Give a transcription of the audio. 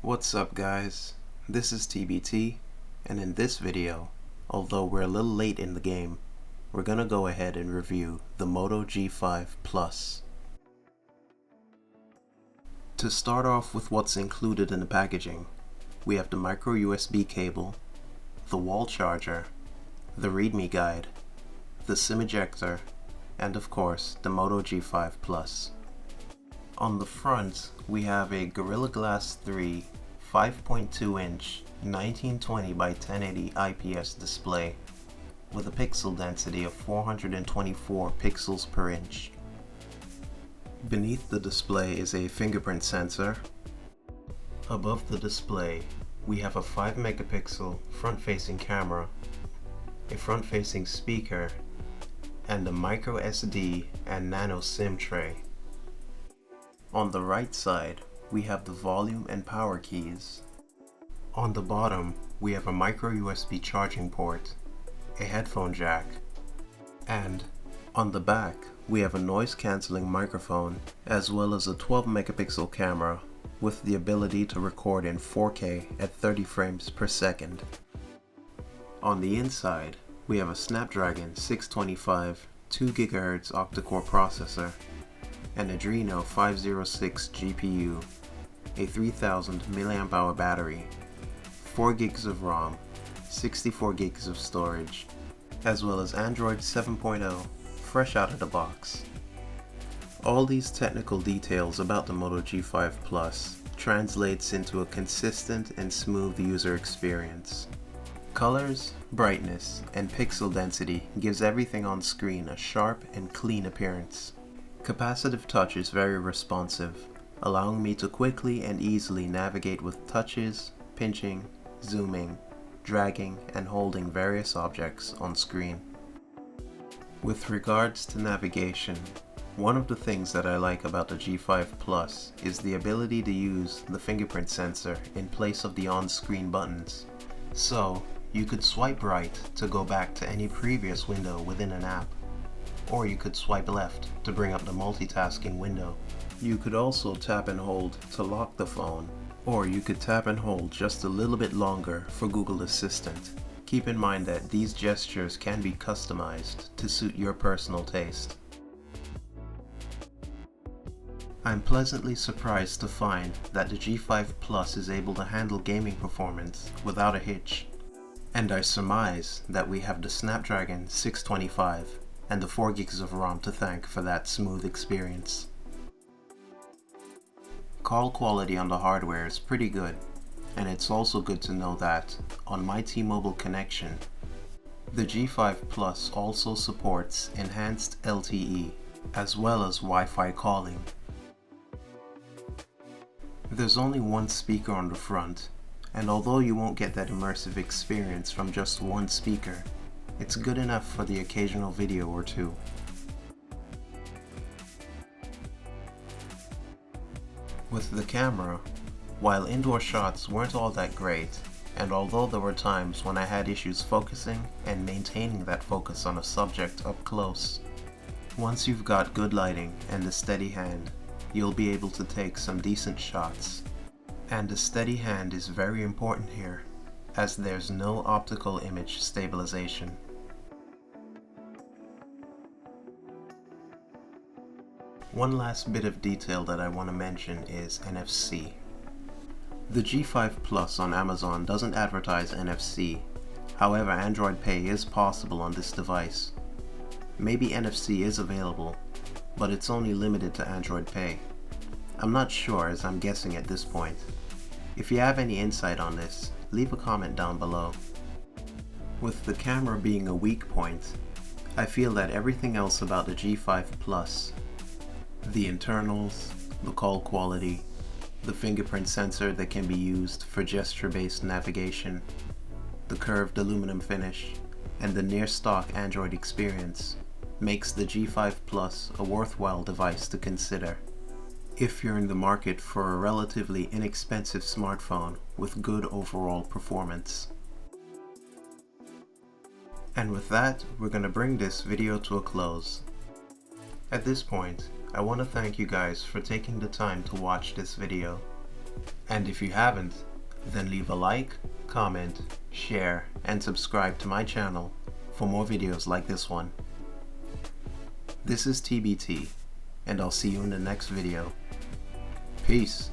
What's up guys, this is TBT, and in this video, although we're a little late in the game, we're gonna go ahead and review the Moto G5 Plus. To start off with what's included in the packaging, we have the micro USB cable, the wall charger, the README guide, the SIM ejector, and of course the Moto G5 Plus. On the front, we have a Gorilla Glass 3 5.2-inch 1920 by 1080 IPS display with a pixel density of 424 pixels per inch. Beneath the display is a fingerprint sensor. Above the display, we have a 5 megapixel front-facing camera, a front-facing speaker, and a micro SD and nano SIM tray. On the right side, we have the volume and power keys. On the bottom, we have a micro USB charging port, a headphone jack, and on the back, we have a noise cancelling microphone as well as a 12 megapixel camera with the ability to record in 4K at 30 frames per second. On the inside, we have a Snapdragon 625 2 GHz octa-core processor, an Adreno 506 GPU, a 3000 mAh battery, 4 gigs of ROM, 64 gigs of storage, as well as Android 7.0 fresh out of the box. All these technical details about the Moto G5 Plus translates into a consistent and smooth user experience. Colors, brightness, and pixel density gives everything on screen a sharp and clean appearance. Capacitive touch is very responsive, allowing me to quickly and easily navigate with touches, pinching, zooming, dragging, and holding various objects on screen. With regards to navigation, one of the things that I like about the G5 Plus is the ability to use the fingerprint sensor in place of the on-screen buttons. So, you could swipe right to go back to any previous window within an app, or you could swipe left to bring up the multitasking window. You could also tap and hold to lock the phone, or you could tap and hold just a little bit longer for Google Assistant. Keep in mind that these gestures can be customized to suit your personal taste. I'm pleasantly surprised to find that the G5 Plus is able to handle gaming performance without a hitch, and I surmise that we have the Snapdragon 625 and the 4 gigs of ROM to thank for that smooth experience. Call quality on the hardware is pretty good, and it's also good to know that, on my T-Mobile connection, the G5 Plus also supports enhanced LTE, as well as Wi-Fi calling. There's only one speaker on the front, and although you won't get that immersive experience from just one speaker, it's good enough for the occasional video or two. With the camera, while indoor shots weren't all that great, and although there were times when I had issues focusing and maintaining that focus on a subject up close, once you've got good lighting and a steady hand, you'll be able to take some decent shots. And a steady hand is very important here, as there's no optical image stabilization. One last bit of detail that I want to mention is NFC. The G5 Plus on Amazon doesn't advertise NFC, however Android Pay is possible on this device. Maybe NFC is available, but it's only limited to Android Pay. I'm not sure, as I'm guessing at this point. If you have any insight on this, leave a comment down below. With the camera being a weak point, I feel that everything else about the G5 Plus, the internals, the call quality, the fingerprint sensor that can be used for gesture-based navigation, the curved aluminum finish, and the near-stock Android experience makes the G5 Plus a worthwhile device to consider if you're in the market for a relatively inexpensive smartphone with good overall performance. And with that, we're going to bring this video to a close. At this point, I want to thank you guys for taking the time to watch this video. And if you haven't, then leave a like, comment, share, and subscribe to my channel for more videos like this one. This is TBT, and I'll see you in the next video. Peace.